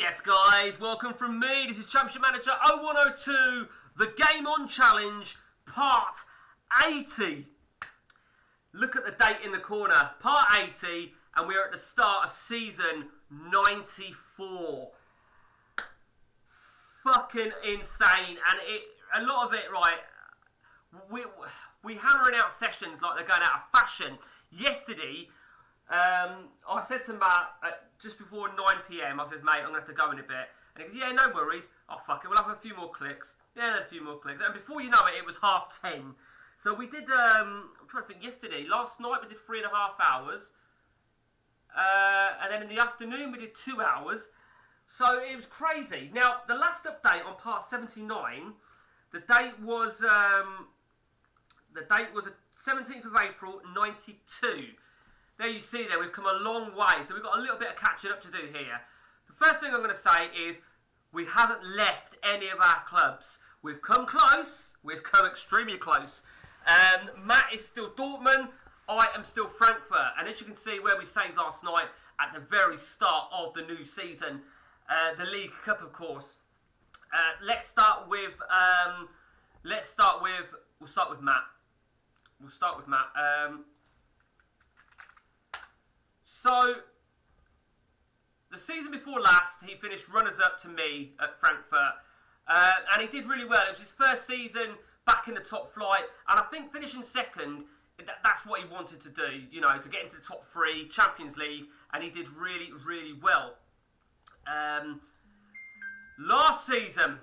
Yes, guys, welcome from me. This is Championship Manager 0102, the Game On Challenge, Part 80. Look at the date in the corner, Part 80, and we're at the start of Season 94. Fucking insane, and a lot of it, right, we hammering out sessions like they're going out of fashion. Yesterday, I said to Matt, just before 9 PM, I says, mate, I'm going to have to go in a bit. And he goes, yeah, no worries. Oh, fuck it, we'll have a few more clicks. Yeah, a few more clicks. And before you know it was 10:30. So we did, I'm trying to think, yesterday, last night we did 3.5 hours. And then in the afternoon we did 2 hours. So it was crazy. Now, the last update on part 79, the date was the 17th of April, 92. There you see there, we've come a long way. So we've got a little bit of catching up to do here. The first thing I'm going to say is we haven't left any of our clubs. We've come close. We've come extremely close. Matt is still Dortmund. I am still Frankfurt. And as you can see where we saved last night at the very start of the new season, the League Cup, of course. We'll start with Matt. We'll start with Matt. So, the season before last, he finished runners-up to me at Frankfurt. And he did really well. It was his first season back in the top flight. And I think finishing second, that's what he wanted to do, you know, to get into the top 3, Champions League. And he did really, really well. Last season,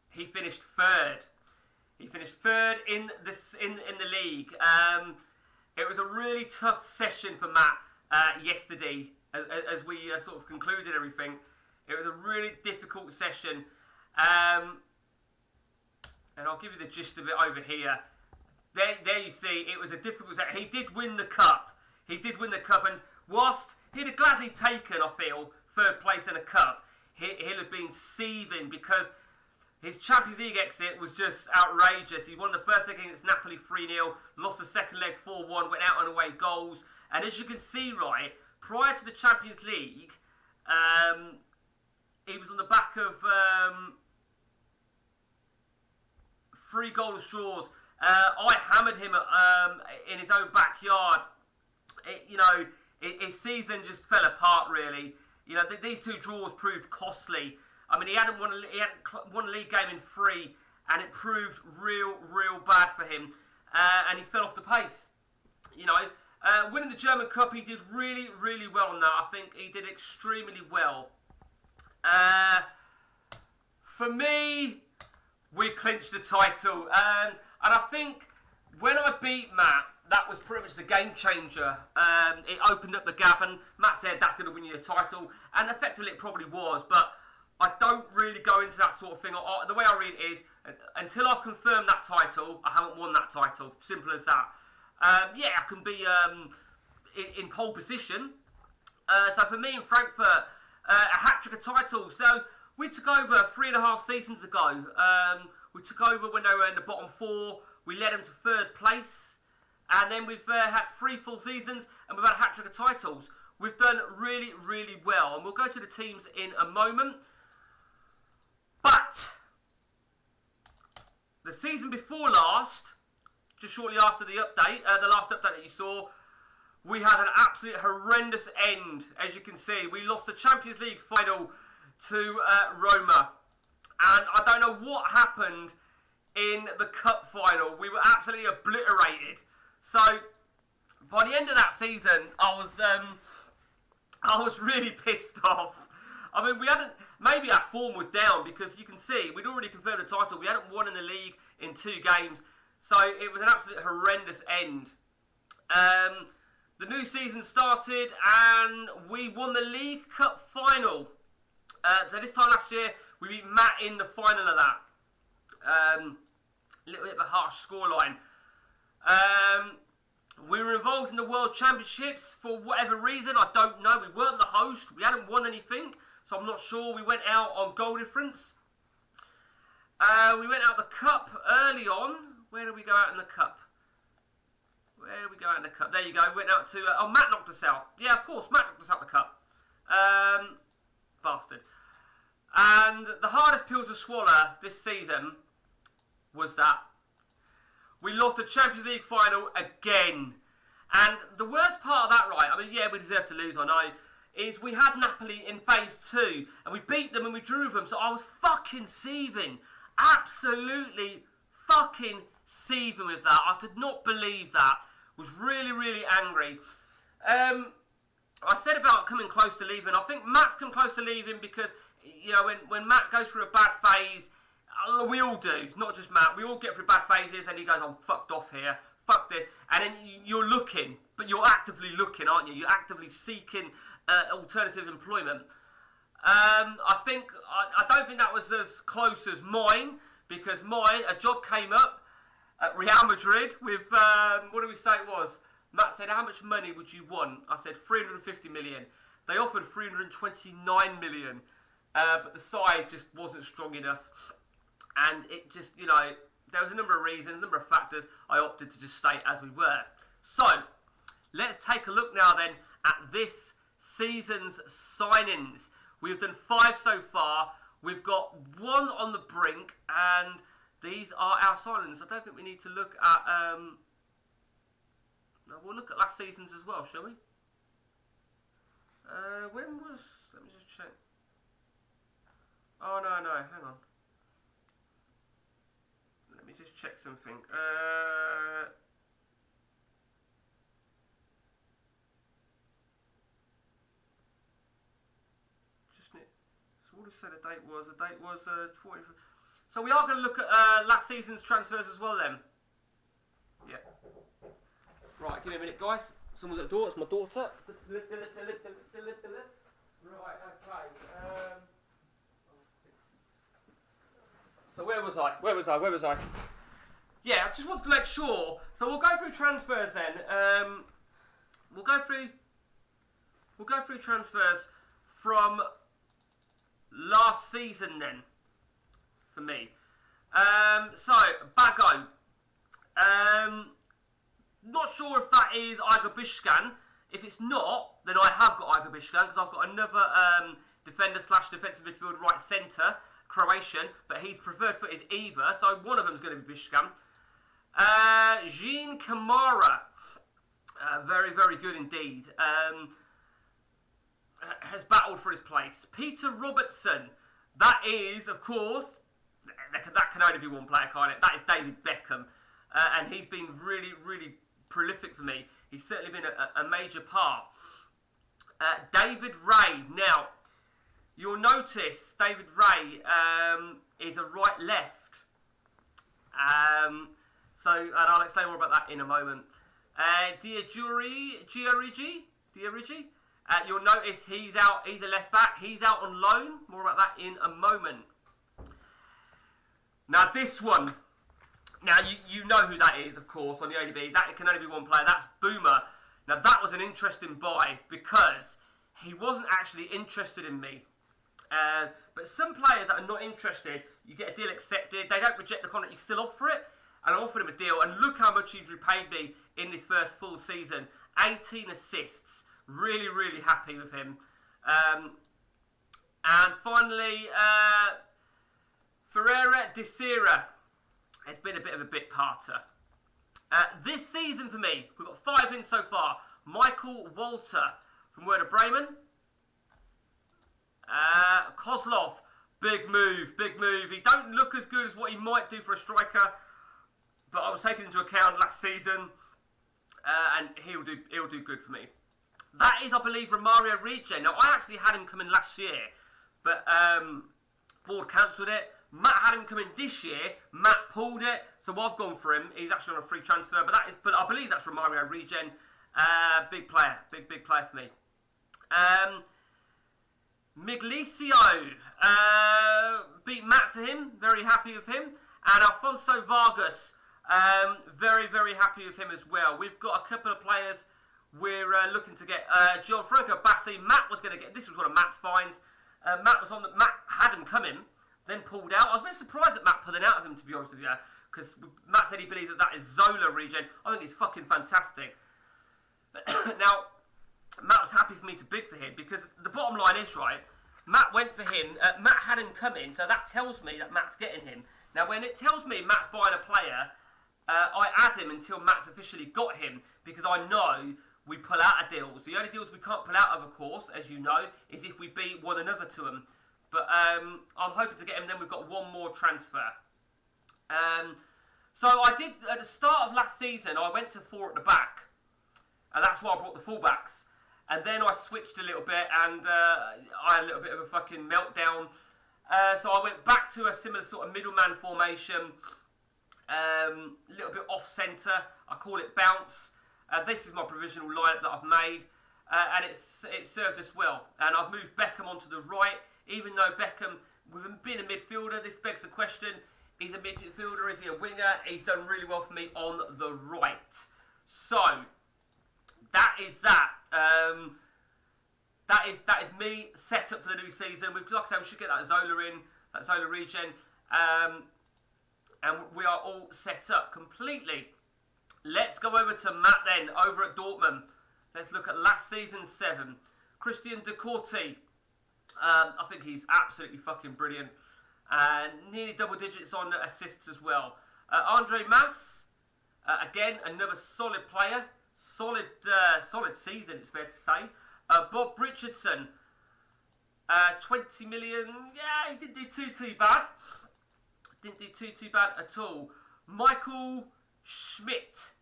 he finished third. He finished third in the league. It was a really tough session for Matt yesterday as we sort of concluded everything. It was a really difficult session. And I'll give you the gist of it over here. There you see, it was a difficult session. He did win the cup. He did win the cup. And whilst he'd have gladly taken, I feel, third place in a cup, he'll have been seething because his Champions League exit was just outrageous. He won the first leg against Napoli 3-0, lost the second leg 4-1, went out on away goals. And as you can see, right, prior to the Champions League, he was on the back of 3 goalless draws. I hammered him in his own backyard. His season just fell apart, really. You know, these 2 draws proved costly. I mean, he hadn't won a league game in 3, and it proved real bad for him. And he fell off the pace. You know, winning the German Cup, he did really well on that. I think he did extremely well. For me, we clinched the title. And I think when I beat Matt, that was pretty much the game changer. It opened up the gap, and Matt said that's going to win you the title. And effectively, it probably was, but I don't really go into that sort of thing. The way I read it is, until I've confirmed that title, I haven't won that title. Simple as that. Yeah, I can be in pole position. So for me in Frankfurt, a hat-trick of titles. So we took over 3.5 seasons ago. We took over when they were in the bottom 4. We led them to 3rd place. And then we've had 3 full seasons, and we've had a hat-trick of titles. We've done really well. And we'll go to the teams in a moment. But the season before last, just shortly after the update, the last update that you saw, we had an absolute horrendous end. As you can see, we lost the Champions League final to Roma. And I don't know what happened in the cup final. We were absolutely obliterated. So by the end of that season, I was really pissed off. I mean, maybe our form was down because you can see, we'd already confirmed the title. We hadn't won in the league in 2 games. So it was an absolute horrendous end. The new season started and we won the League Cup final. So this time last year, we beat Matt in the final of that. A little bit of a harsh scoreline. We were involved in the World Championships for whatever reason. I don't know. We weren't the host. We hadn't won anything. So I'm not sure. We went out on goal difference. We went out the cup early on. Where did we go out in the cup? There you go. We went out to... Matt knocked us out. Yeah, of course. Matt knocked us out the cup. Bastard. And the hardest pill to swallow this season was that we lost the Champions League final again. And the worst part of that, right, I mean, yeah, we deserve to lose, I know, is we had Napoli in phase 2, and we beat them and we drew them, so I was fucking seething. Absolutely fucking seething with that. I could not believe that. Was really, really angry. I said about coming close to leaving. I think Matt's come close to leaving because, you know, when Matt goes through a bad phase, we all do, not just Matt, we all get through bad phases and he goes, I'm fucked off here, fuck this, and then you're looking, but you're actively looking, aren't you? You're actively seeking alternative employment. I don't think that was as close as mine, because mine, a job came up at Real Madrid with, what do we say it was? Matt said, how much money would you want? I said, 350 million. They offered 329 million, but the side just wasn't strong enough. And it just, you know, there was a number of reasons, a number of factors. I opted to just stay as we were. So, let's take a look now then at this season's signings. We've done 5 so far. We've got 1 on the brink, and these are our signings. I don't think we need to look at... we'll look at last season's as well, shall we? When was... Let me just check. Oh, no, hang on. Let me just check something. So what did I say the date was? The date was 40. So we are going to look at last season's transfers as well then. Yeah. Right, give me a minute, guys. Someone's at the door. It's my daughter. Right, okay. So where was I? Yeah, I just wanted to make sure. So we'll go through transfers then. We'll go through transfers from last season then, for me. So Bago. Not sure if that is Igor Bishkan. If it's not, then I have got Igor Bishkan, because I've got another defender/defensive midfield right centre, Croatian, but his preferred foot is either, so one of them is going to be Bishkan. Jean Kamara, very, very good indeed. Has battled for his place. Peter Robertson, that is, of course, that can only be one player, can't it? That is David Beckham, and he's been really, really prolific for me. He's certainly been a major part. David Ray, now, you'll notice David Ray is a right-left. And I'll explain more about that in a moment. Giorigi, you'll notice he's out. He's a left back. He's out on loan. More about that in a moment. Now this one. Now you know who that is, of course, on the ODB. That can only be one player. That's Boomer. Now that was an interesting buy because he wasn't actually interested in me. But some players that are not interested, you get a deal accepted. They don't reject the contract. You still offer it. And I offered him a deal. And look how much he's repaid me in this first full season. 18 assists. Really, really happy with him. And finally, Ferreira de Sera has been a bit of a bit parter. This season for me, we've got 5 in so far. Michael Walter from Werder Bremen. Kozlov, big move. He don't look as good as what he might do for a striker, but I was taken into account last season, and he'll do good for me. That is, I believe, Romario Regen. Now, I actually had him come in last year, but board cancelled it. Matt had him come in this year. Matt pulled it, so I've gone for him. He's actually on a free transfer, but I believe that's Romario Regen. Big player, big player for me. Miglicio beat Matt to him. Very happy with him. And Alfonso Vargas, very, very happy with him as well. We've got a couple of players we're looking to get. Gianfranco Bassi, Matt was going to get. This was one of Matt's finds. Matt had him coming, then pulled out. I was a bit surprised at Matt pulling out of him, to be honest with you, because Matt said he believes that is Zola Regen. I think he's fucking fantastic. Now, Matt was happy for me to bid for him, because the bottom line is, right, Matt went for him. Matt had him coming, so that tells me that Matt's getting him. Now, when it tells me Matt's buying a player, I add him until Matt's officially got him, because I know we pull out of deals. The only deals we can't pull out of course, as you know, is if we beat one another to them. But I'm hoping to get him. Then we've got one more transfer. So I did, at the start of last season, I went to 4 at the back. And that's why I brought the fullbacks. And then I switched a little bit, and I had a little bit of a fucking meltdown. So I went back to a similar sort of middleman formation, a little bit off-centre. I call it bounce. This is my provisional lineup that I've made, and it served us well. And I've moved Beckham onto the right, even though Beckham, with him being a midfielder, this begs the question, he's a midfielder, is he a winger? He's done really well for me on the right. So, that is that. That is me set up for the new season. Like I said, we should get that Zola in, that Zola regen, and we are all set up completely. Let's go over to Matt then, over at Dortmund. Let's look at last season's 7. Christian de Corti. I think he's absolutely fucking brilliant. Nearly double digits on assists as well. Andre Mas, again, another solid player. Solid season, it's fair to say. Bob Richardson, 20 million. Yeah, he didn't do too bad. Didn't do too bad at all. Michael Schmidt.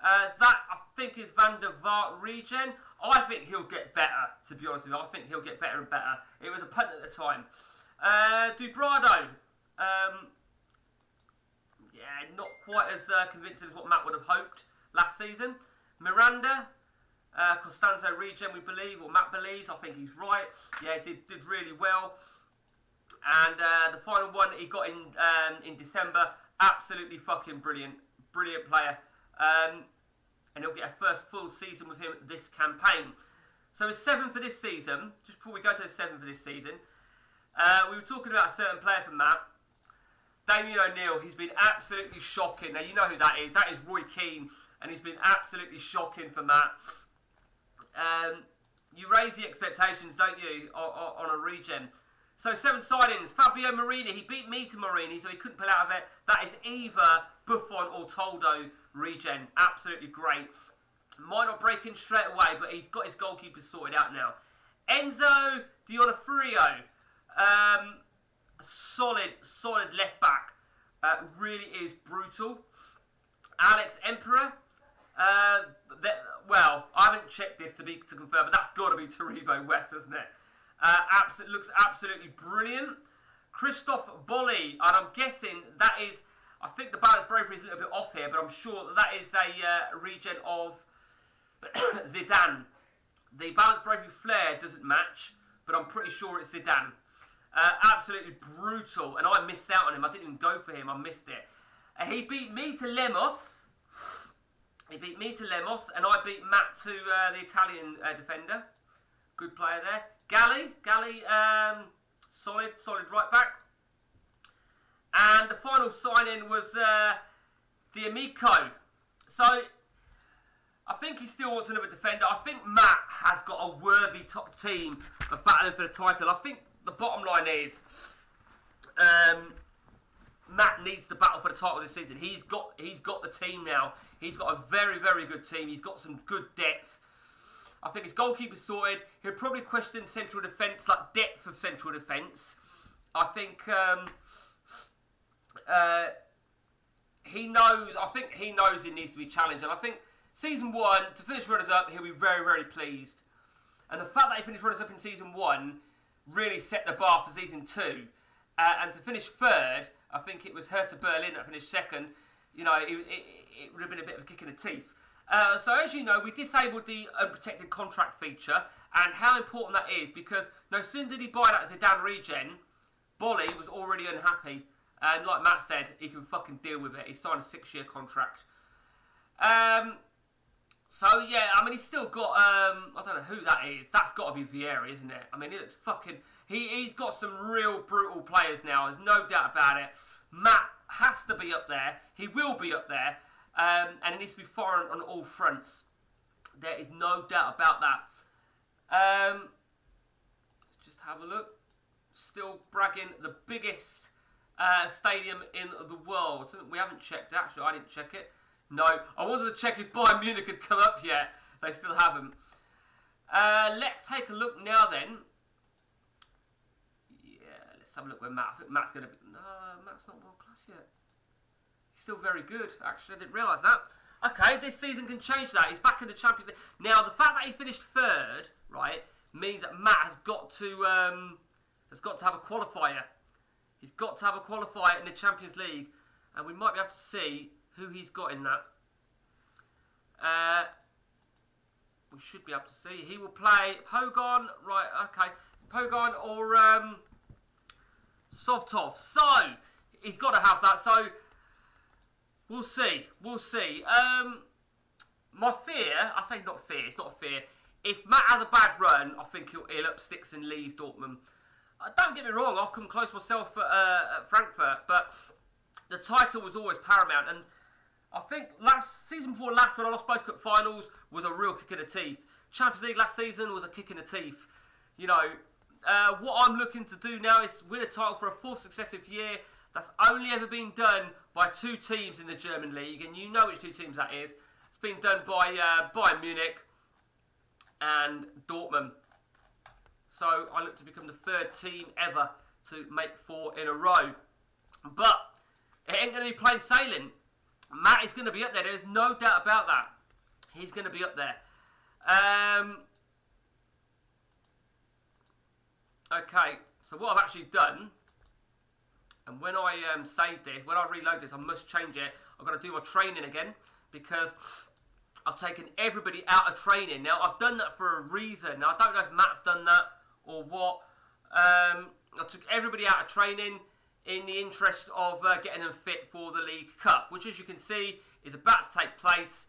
That, I think, is Van der Vaart regen. I think he'll get better, to be honest with you. I think he'll get better and better. It was a punt at the time. Dubrado. Yeah, not quite as convincing as what Matt would have hoped last season. Miranda. Costanzo regen, we believe, or Matt believes. I think he's right. Yeah, did really well. And the final one he got in December, absolutely fucking brilliant player. And he'll get a first full season with him this campaign. So his 7 for this season. Just before we go to the 7 for this season, we were talking about a certain player for Matt, Damien O'Neill. He's been absolutely shocking. Now you know who that is. That is Roy Keane, and he's been absolutely shocking for Matt. You raise the expectations, don't you, on a regen. So 7 signings. Fabio Marini, he beat me to Marini, so he couldn't pull out of it. That is either Buffon or Toldo regen. Absolutely great. Might not break in straight away, but he's got his goalkeeper sorted out now. Enzo Dionofrio, solid left back. Really is brutal. Alex Emperor. Well, I haven't checked this to confirm, but that's got to be Taribo West, isn't it? Looks absolutely brilliant. Christophe Bolly, and I'm guessing that is, I think the balance bravery is a little bit off here, but I'm sure that is a regen of Zidane. The balance bravery flair doesn't match, but I'm pretty sure it's Zidane. Absolutely brutal, and I missed out on him. I didn't even go for him. I missed it. He beat me to Lemos. And I beat Matt to the Italian defender. Good player there. Galli, solid right back. And the final signing was D'Amico. So, I think he still wants another defender. I think Matt has got a worthy top team of battling for the title. I think the bottom line is Matt needs to battle for the title this season. He's got the team now. He's got a very, very good team. He's got some good depth. I think his goalkeeper's sorted. He'll probably question central defence, like depth of central defence. I think he knows he needs to be challenged. And I think season 1, to finish runners up, he'll be very, very pleased. And the fact that he finished runners up in season 1 really set the bar for season 2. And to finish 3rd, I think it was Hertha Berlin that finished 2nd. You know, it would have been a bit of a kick in the teeth. So as you know, we disabled the unprotected contract feature, and how important that is, because no sooner did he buy that Zidane regen, Bolly was already unhappy, and like Matt said, he can fucking deal with it. He signed a 6-year contract. So yeah, I mean, he's still got, I don't know who that is. That's got to be Vieira, isn't it? I mean, he looks fucking, he's got some real brutal players now, there's no doubt about it. Matt has to be up there. He will be up there. And he needs to be foreign on all fronts. There is no doubt about that. Let's just have a look. Still bragging the biggest stadium in the world. Something we haven't checked, actually. I didn't check it. No, I wanted to check if Bayern Munich had come up yet. They still haven't. Let's take a look now then. Yeah, let's have a look where Matt. I think Matt's going to be... No, Matt's not world class yet. He's still very good, actually. I didn't realise that. Okay, this season can change that. He's back in the Champions League. Now, the fact that he finished third, right, means that Matt has got to have a qualifier. He's got to have a qualifier in the Champions League, and we might be able to see who he's got in that. We should be able to see. He will play Pogon, right, okay. Pogon or Sovtov. So, he's got to have that. So, we'll see. We'll see. My fear, I say not fear, it's not a fear. If Matt has a bad run, I think he'll up sticks and leave Dortmund. Don't get me wrong, I've come close myself at Frankfurt, but the title was always paramount. And I think season before last, when I lost both cup finals, was a real kick in the teeth. Champions League last season was a kick in the teeth. You know, what I'm looking to do now is win a title for a fourth successive year. That's only ever been done by two teams in the German league, and you know which two teams that is. It's been done by Bayern Munich and Dortmund. So I look to become the third team ever to make 4 in a row. But it ain't going to be plain sailing. Matt is going to be up there. There's no doubt about that. He's going to be up there. Okay, so what I've actually done, and when I save this, when I reload this, I must change it. I've got to do my training again because I've taken everybody out of training. Now, I've done that for a reason. Now, I don't know if Matt's done that or what. I took everybody out of training in the interest of getting them fit for the League Cup, which, as you can see, is about to take place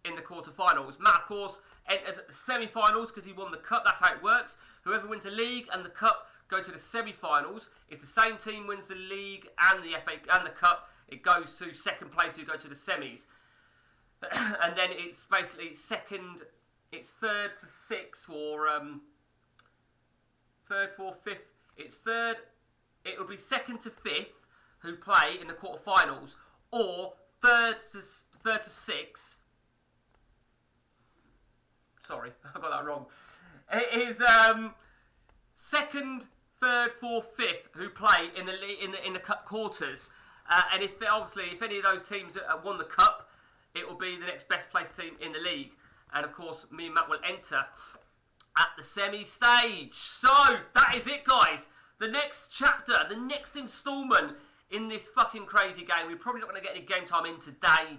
in the quarterfinals. Matt, of course, enters at the semi-finals because he won the Cup. That's how it works. Whoever wins the League and the Cup go to the semi-finals. If the same team wins the League and the FA and the Cup, it goes to second place who go to the semis. And then it's basically it's third to sixth or third, fourth, fifth. It's third. It will be second to fifth who play in the quarterfinals, or third to sixth. Sorry, I got that wrong. It is second, third, fourth, fifth who play in the cup quarters. And if any of those teams won the cup, it will be the next best placed team in the league. And of course, me and Matt will enter at the semi-stage. So, that is it, guys. The next chapter, the next instalment in this fucking crazy game. We're probably not going to get any game time in today.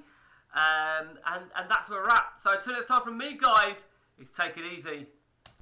And that's where we're at. So, until next time from me, guys, it's take it easy.